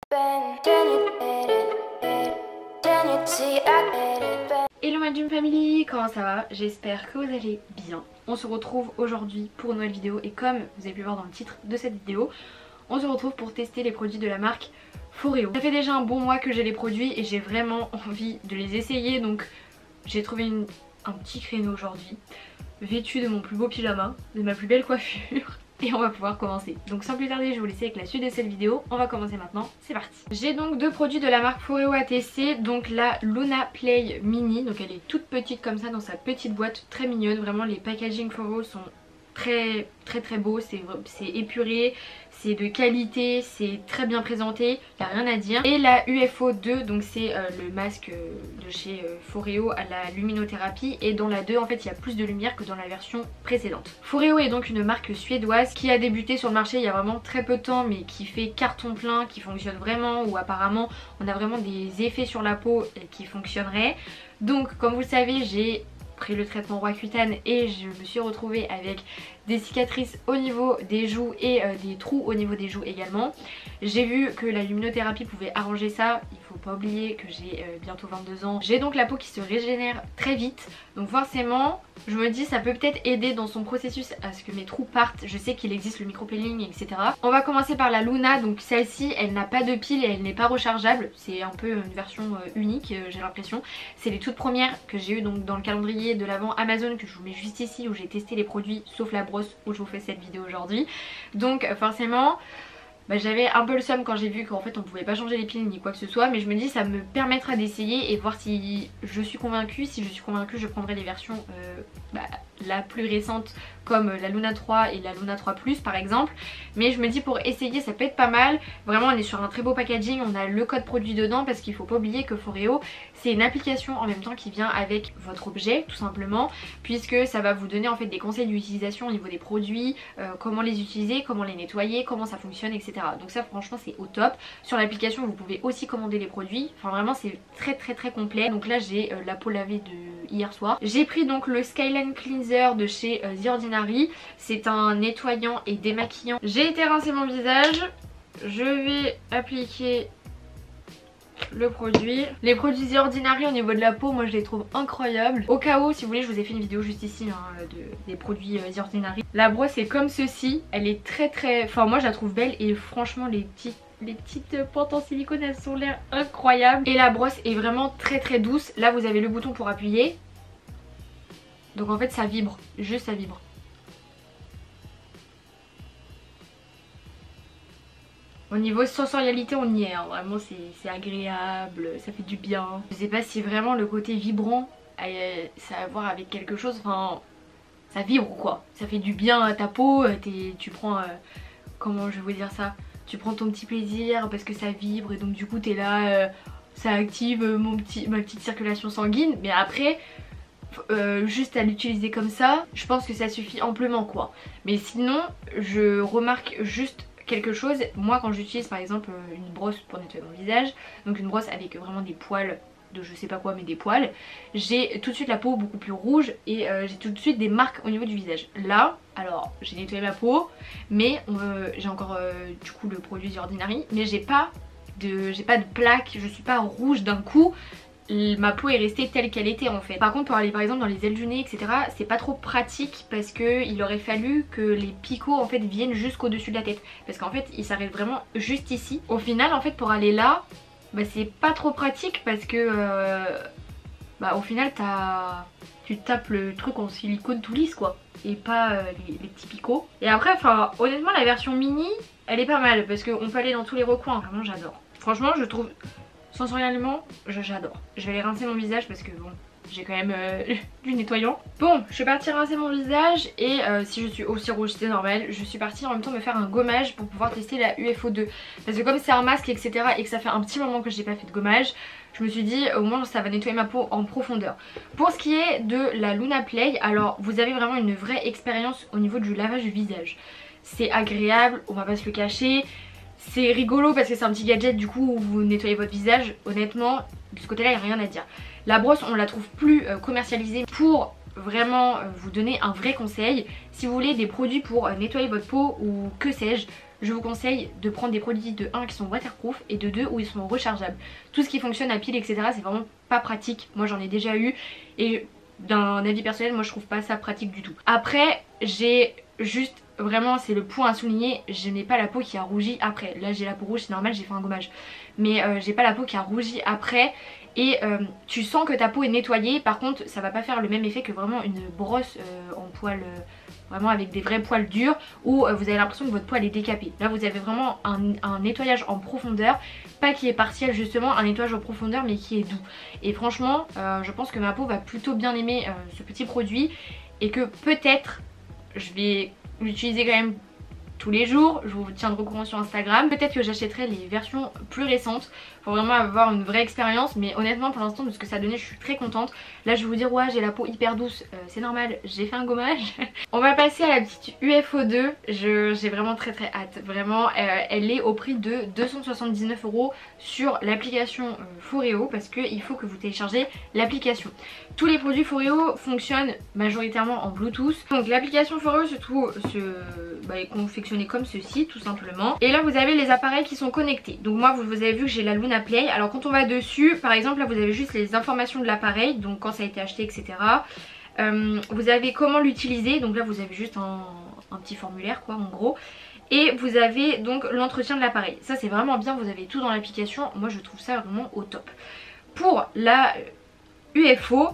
Hello ma Dream Family, comment ça va? J'espère que vous allez bien. On se retrouve aujourd'hui pour une nouvelle vidéo et comme vous avez pu voir dans le titre de cette vidéo, on se retrouve pour tester les produits de la marque Foreo. Ça fait déjà un bon mois que j'ai les produits et j'ai vraiment envie de les essayer, donc j'ai trouvé un petit créneau aujourd'hui, vêtue de mon plus beau pyjama, de ma plus belle coiffure. Et on va pouvoir commencer. Donc sans plus tarder, je vais vous laisser avec la suite de cette vidéo. On va commencer maintenant, c'est parti. J'ai donc deux produits de la marque Foreo à tester. Donc la Luna Play Mini, donc elle est toute petite comme ça dans sa petite boîte, très mignonne. Vraiment les packaging Foreo sont très beaux, c'est épuré, c'est de qualité, c'est très bien présenté, il n'y a rien à dire. Et la UFO 2, donc c'est le masque de chez Foreo à la luminothérapie, et dans la 2 en fait il y a plus de lumière que dans la version précédente. Foreo est donc une marque suédoise qui a débuté sur le marché il y a vraiment très peu de temps, mais qui fait carton plein, qui fonctionne vraiment, où apparemment on a vraiment des effets sur la peau qui fonctionneraient. Donc comme vous le savez, j'ai pris le traitement Roaccutane et je me suis retrouvée avec des cicatrices au niveau des joues et des trous au niveau des joues également. J'ai vu que la luminothérapie pouvait arranger ça. Il faut pas oublier que j'ai bientôt 22 ans. J'ai donc la peau qui se régénère très vite, donc forcément je me dis ça peut peut-être aider dans son processus à ce que mes trous partent. Je sais qu'il existe le micropeeling, etc. On va commencer par la Luna. Donc celle-ci elle n'a pas de pile et elle n'est pas rechargeable, c'est un peu une version unique, j'ai l'impression. C'est les toutes premières que j'ai eu donc dans le calendrier de l'avant Amazon, que je vous mets juste ici, où j'ai testé les produits sauf la brosse où je vous fais cette vidéo aujourd'hui. Donc forcément j'avais un peu le seum quand j'ai vu qu'en fait on pouvait pas changer les piles ni quoi que ce soit, mais je me dis ça me permettra d'essayer et voir si je suis convaincue. Si je suis convaincue, je prendrai les versions la plus récente comme la Luna 3 et la Luna 3 Plus par exemple. Mais je me dis pour essayer ça peut être pas mal. Vraiment on est sur un très beau packaging, on a le code produit dedans parce qu'il faut pas oublier que Foreo c'est une application en même temps qui vient avec votre objet tout simplement, puisque ça va vous donner en fait des conseils d'utilisation au niveau des produits, comment les utiliser, comment les nettoyer, comment ça fonctionne, etc. Donc ça franchement c'est au top. Sur l'application vous pouvez aussi commander les produits, enfin vraiment c'est très complet. Donc là j'ai la peau lavée de hier soir. J'ai pris donc le Skyline Cleanser de chez The Ordinary. C'est un nettoyant et démaquillant. J'ai été rincer mon visage, je vais appliquer le produit. Les produits The Ordinary au niveau de la peau, moi je les trouve incroyables. Au cas où, si vous voulez, je vous ai fait une vidéo juste ici des produits The Ordinary. La brosse est comme ceci, elle est enfin moi je la trouve belle et franchement les petites pointes en silicone elles sont l'air incroyables. Et la brosse est vraiment très douce. Là vous avez le bouton pour appuyer. Donc en fait ça vibre, juste ça vibre. Au niveau sensorialité on y est, hein. Vraiment c'est agréable, ça fait du bien. Je sais pas si vraiment le côté vibrant ça a à voir avec quelque chose, enfin ça vibre quoi. Ça fait du bien à ta peau, tu prends, comment je vais vous dire ça, tu prends ton petit plaisir parce que ça vibre et donc du coup t'es là, ça active ma petite circulation sanguine. Mais après juste à l'utiliser comme ça, je pense que ça suffit amplement quoi. Mais sinon je remarque juste quelque chose, moi quand j'utilise par exemple une brosse pour nettoyer mon visage, donc une brosse avec vraiment des poils de je sais pas quoi mais des poils, j'ai tout de suite la peau beaucoup plus rouge et j'ai tout de suite des marques au niveau du visage. Là, alors j'ai nettoyé ma peau mais j'ai encore du coup le produit The Ordinary, mais j'ai pas de plaques, je suis pas rouge d'un coup. Ma peau est restée telle qu'elle était en fait. Par contre pour aller par exemple dans les ailes du nez etc, c'est pas trop pratique parce que il aurait fallu que les picots en fait viennent jusqu'au dessus de la tête, parce qu'en fait ils s'arrêtent vraiment juste ici. Au final en fait pour aller là c'est pas trop pratique parce que au final tu tapes le truc en silicone tout lisse quoi, et pas les petits picots. Et après enfin honnêtement la version mini elle est pas mal parce qu'on peut aller dans tous les recoins. Vraiment j'adore, franchement je trouve sensoriellement j'adore. Je vais aller rincer mon visage parce que bon j'ai quand même du nettoyant. Bon je suis partie rincer mon visage et si je suis aussi rouge c'est normal. Je suis partie en même temps me faire un gommage pour pouvoir tester la UFO 2 parce que comme c'est un masque etc et que ça fait un petit moment que j'ai pas fait de gommage, je me suis dit au moins ça va nettoyer ma peau en profondeur. Pour ce qui est de la Luna Play, alors vous avez vraiment une vraie expérience au niveau du lavage du visage. C'est agréable, on va pas se le cacher. C'est rigolo parce que c'est un petit gadget du coup où vous nettoyez votre visage. Honnêtement de ce côté là il n'y a rien à dire. La brosse on la trouve plus commercialisée pour vraiment vous donner un vrai conseil. Si vous voulez des produits pour nettoyer votre peau ou que sais-je, je vous conseille de prendre des produits de 1 qui sont waterproof et de 2 où ils sont rechargeables. Tout ce qui fonctionne à pile etc, c'est vraiment pas pratique. Moi j'en ai déjà eu et d'un avis personnel, moi je trouve pas ça pratique du tout. Après j'ai juste, vraiment c'est le point à souligner, je n'ai pas la peau qui a rougi après. Là j'ai la peau rouge, c'est normal, j'ai fait un gommage. Mais j'ai pas la peau qui a rougi après. Et tu sens que ta peau est nettoyée. Par contre ça va pas faire le même effet que vraiment une brosse en poils, vraiment avec des vrais poils durs, où vous avez l'impression que votre poil est décapé. Là vous avez vraiment un nettoyage en profondeur, pas qui est partiel justement, un nettoyage en profondeur mais qui est doux. Et franchement je pense que ma peau va plutôt bien aimer ce petit produit. Et que peut-être je vais l'utiliser quand même tous les jours, je vous tiendrai au courant sur Instagram. Peut-être que j'achèterai les versions plus récentes pour vraiment avoir une vraie expérience, mais honnêtement pour l'instant de ce que ça a donné je suis très contente. Là je vais vous dire ouais j'ai la peau hyper douce, c'est normal, j'ai fait un gommage. On va passer à la petite UFO2, j'ai vraiment très hâte, vraiment elle est au prix de 279 € sur l'application Foreo, parce qu'il faut que vous téléchargez l'application. Tous les produits Foreo fonctionnent majoritairement en Bluetooth, donc l'application Foreo est confectionnée comme ceci tout simplement. Et là vous avez les appareils qui sont connectés, donc moi vous avez vu que j'ai la Luna Play. Alors quand on va dessus, par exemple là vous avez juste les informations de l'appareil, donc quand ça a été acheté etc. Vous avez comment l'utiliser, donc là vous avez juste un petit formulaire quoi en gros. Et vous avez donc l'entretien de l'appareil, ça c'est vraiment bien, vous avez tout dans l'application, moi je trouve ça vraiment au top. Pour la UFO,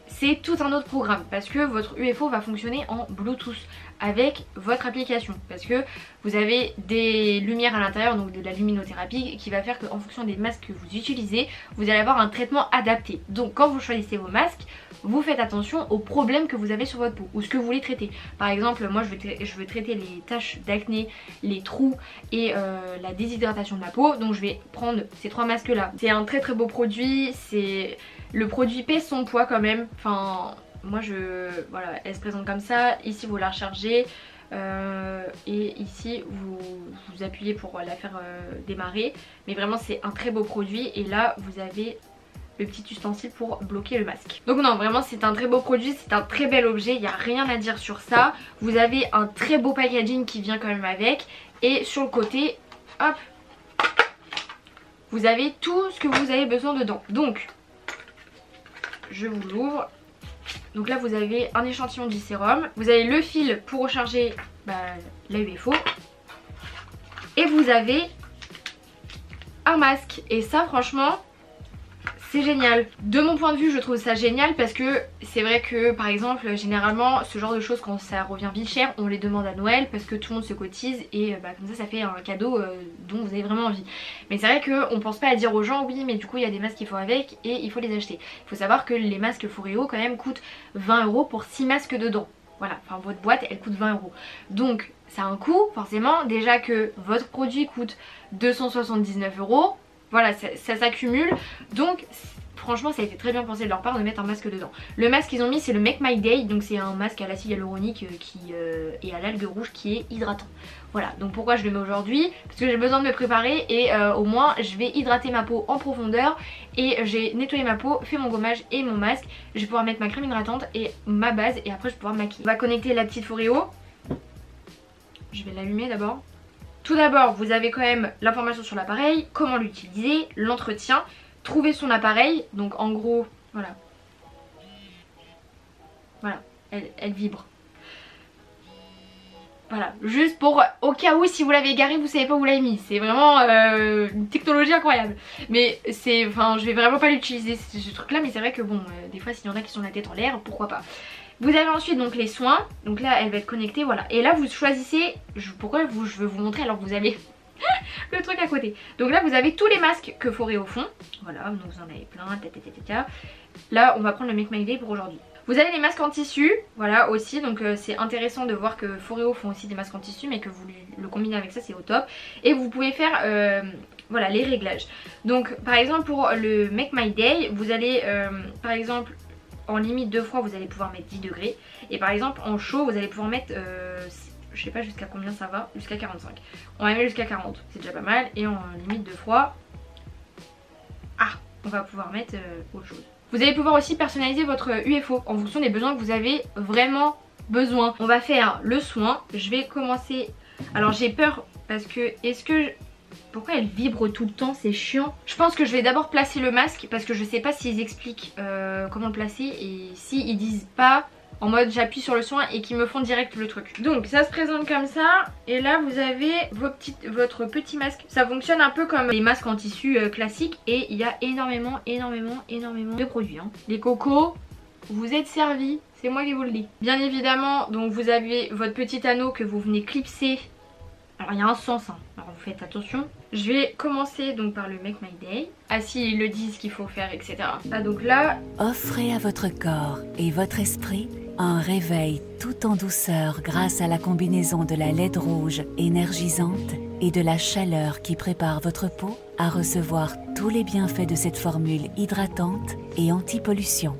c'est tout un autre programme parce que votre UFO va fonctionner en Bluetooth avec votre application, parce que vous avez des lumières à l'intérieur, donc de la luminothérapie qui va faire qu'en fonction des masques que vous utilisez, vous allez avoir un traitement adapté. Donc quand vous choisissez vos masques, vous faites attention aux problèmes que vous avez sur votre peau ou ce que vous voulez traiter. Par exemple moi je veux traiter les taches d'acné, les trous et la déshydratation de la peau, donc je vais prendre ces 3 masques là. C'est un très beau produit, le produit pèse son poids quand même, enfin moi voilà, elle se présente comme ça, ici vous la rechargez et ici vous appuyez pour la faire démarrer, mais vraiment c'est un très beau produit. Et là vous avez le petit ustensile pour bloquer le masque. Donc non vraiment c'est un très beau produit, c'est un très bel objet, il n'y a rien à dire sur ça. Vous avez un très beau packaging qui vient quand même avec, et sur le côté, hop, vous avez tout ce que vous avez besoin dedans. Donc je vous l'ouvre. Donc là vous avez un échantillon du sérum, vous avez le fil pour recharger la UFO, et vous avez un masque. Et ça franchement c'est génial. De mon point de vue je trouve ça génial parce que c'est vrai que par exemple généralement ce genre de choses quand ça revient vite cher on les demande à Noël parce que tout le monde se cotise et comme ça fait un cadeau dont vous avez vraiment envie. Mais c'est vrai qu'on pense pas à dire aux gens oui mais du coup il y a des masques qu'il faut avec et il faut les acheter. Il faut savoir que les masques Foreo quand même coûtent 20 € pour 6 masques dedans. Voilà, enfin votre boîte elle coûte 20 €. Donc ça a un coût forcément, déjà que votre produit coûte 279 €. Voilà, ça s'accumule. Donc franchement ça a été très bien pensé de leur part de mettre un masque dedans. Le masque qu'ils ont mis c'est le Make My Day, donc c'est un masque à l'acide hyaluronique et à l'algue rouge qui est hydratant. Voilà, donc pourquoi je le mets aujourd'hui? Parce que j'ai besoin de me préparer et au moins je vais hydrater ma peau en profondeur. Et j'ai nettoyé ma peau, fait mon gommage et mon masque. Je vais pouvoir mettre ma crème hydratante et ma base et après je vais pouvoir me maquiller. On va connecter la petite Foreo. Je vais l'allumer d'abord. Tout d'abord vous avez quand même l'information sur l'appareil, comment l'utiliser, l'entretien, trouver son appareil. Donc en gros voilà, elle vibre. Voilà, juste pour au cas où si vous l'avez égaré vous savez pas où vous l'avez mis. C'est vraiment une technologie incroyable. Mais c'est, enfin je vais vraiment pas l'utiliser ce truc là, mais c'est vrai que bon des fois s'il y en a qui sont la tête en l'air, pourquoi pas. Vous avez ensuite donc les soins, donc là elle va être connectée, voilà. Et là vous choisissez, pourquoi je veux vous montrer alors que vous avez le truc à côté. Donc là vous avez tous les masques que Foreo font, voilà, donc vous en avez plein, Là on va prendre le Make My Day pour aujourd'hui. Vous avez les masques en tissu, voilà aussi, donc c'est intéressant de voir que Foreo font aussi des masques en tissu, mais que vous le combinez avec ça c'est au top. Et vous pouvez faire voilà les réglages. Donc par exemple pour le Make My Day, vous allez par exemple en limite 2 fois vous allez pouvoir mettre 10 degrés. Et par exemple en chaud vous allez pouvoir mettre, je sais pas jusqu'à combien ça va, jusqu'à 45. On va mettre jusqu'à 40, c'est déjà pas mal. Et en limite 2 fois, on va pouvoir mettre autre chose. Vous allez pouvoir aussi personnaliser votre UFO en fonction des besoins que vous avez vraiment besoin. On va faire le soin, je vais commencer, alors j'ai peur parce que pourquoi elle vibre tout le temps, c'est chiant. Je pense que je vais d'abord placer le masque parce que je sais pas s'ils expliquent comment le placer et s'ils disent pas en mode j'appuie sur le soin et qu'ils me font direct le truc. Donc ça se présente comme ça et là vous avez votre petit masque. Ça fonctionne un peu comme les masques en tissu classiques et il y a énormément de produits. Hein. Les cocos, vous êtes servis, c'est moi qui vous le dis. Bien évidemment, donc vous avez votre petit anneau que vous venez clipser. Alors il y a un sens, hein. Alors vous faites attention. Je vais commencer donc par le Make My Day. Ah si, ils le disent ce qu'il faut faire, etc. Ah donc là... Offrez à votre corps et votre esprit un réveil tout en douceur grâce à la combinaison de la LED rouge énergisante et de la chaleur qui prépare votre peau à recevoir tous les bienfaits de cette formule hydratante et anti-pollution.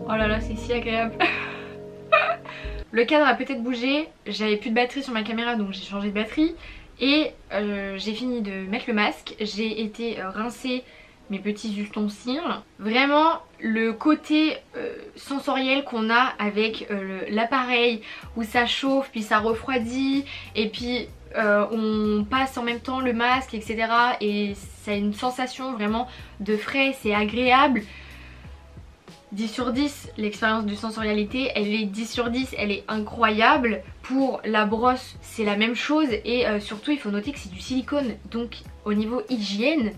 Oh là là, c'est si agréable. Le cadre a peut-être bougé, j'avais plus de batterie sur ma caméra donc j'ai changé de batterie. Et j'ai fini de mettre le masque, j'ai été rincer mes petits ustensiles. Vraiment le côté sensoriel qu'on a avec l'appareil où ça chauffe puis ça refroidit et puis on passe en même temps le masque, etc. Et ça a une sensation vraiment de frais, c'est agréable. 10 sur 10, l'expérience de sensorialité, elle est 10 sur 10, elle est incroyable. Pour la brosse, c'est la même chose et surtout il faut noter que c'est du silicone. Donc au niveau hygiène,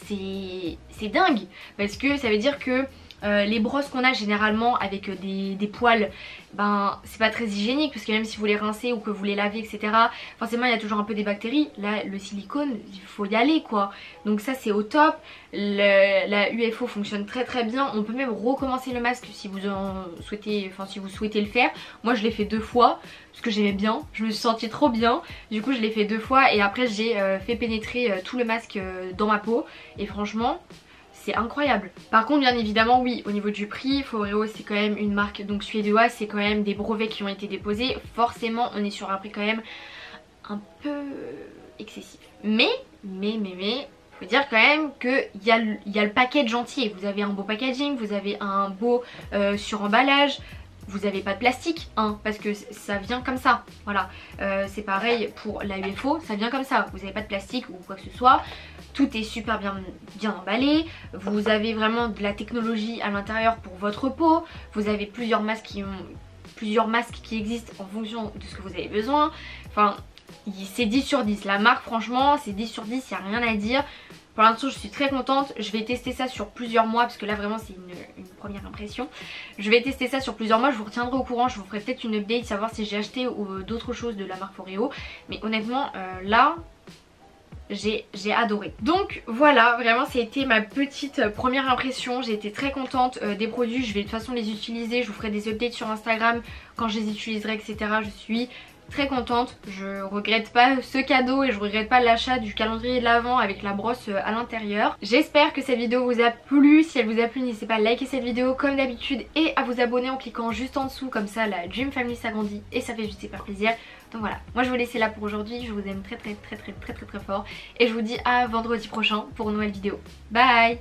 c'est dingue. Parce que ça veut dire que les brosses qu'on a généralement avec des poils, ben c'est pas très hygiénique parce que même si vous les rincez ou que vous les lavez, etc., forcément il y a toujours un peu des bactéries. Là le silicone, il faut y aller quoi. Donc ça c'est au top. La UFO fonctionne très bien. On peut même recommencer le masque si vous souhaitez, si vous souhaitez le faire. Moi je l'ai fait 2 fois parce que j'aimais bien, je me suis sentie trop bien. Du coup je l'ai fait 2 fois et après j'ai fait pénétrer tout le masque dans ma peau et franchement c'est incroyable. Par contre bien évidemment oui, au niveau du prix, Foreo c'est quand même une marque donc suédoise, c'est quand même des brevets qui ont été déposés. Forcément on est sur un prix quand même un peu excessif. Mais faut dire quand même qu'il y a le package entier. Vous avez un beau packaging, vous avez un beau suremballage. Vous n'avez pas de plastique, hein, parce que ça vient comme ça. Voilà, c'est pareil pour la UFO, ça vient comme ça. Vous n'avez pas de plastique ou quoi que ce soit. Tout est super bien emballé. Vous avez vraiment de la technologie à l'intérieur pour votre peau. Vous avez plusieurs masques qui existent en fonction de ce que vous avez besoin. Enfin, c'est 10 sur 10. La marque, franchement, c'est 10 sur 10, il n'y a rien à dire. Pour l'instant je suis très contente, je vais tester ça sur plusieurs mois parce que là vraiment c'est une première impression. Je vais tester ça sur plusieurs mois, je vous retiendrai au courant, je vous ferai peut-être une update, savoir si j'ai acheté d'autres choses de la marque Foreo. Mais honnêtement là j'ai adoré. Donc voilà, vraiment ça a été ma petite première impression. J'ai été très contente des produits, je vais de toute façon les utiliser, je vous ferai des updates sur Instagram quand je les utiliserai, etc. Je suis très contente, je regrette pas ce cadeau et je regrette pas l'achat du calendrier de l'Avent avec la brosse à l'intérieur. J'espère que cette vidéo vous a plu. Si elle vous a plu, n'hésitez pas à liker cette vidéo comme d'habitude et à vous abonner en cliquant juste en dessous, comme ça la Dream Family s'agrandit et ça fait juste super plaisir. Donc voilà, moi je vous laisse là pour aujourd'hui, je vous aime très fort et je vous dis à vendredi prochain pour une nouvelle vidéo. Bye.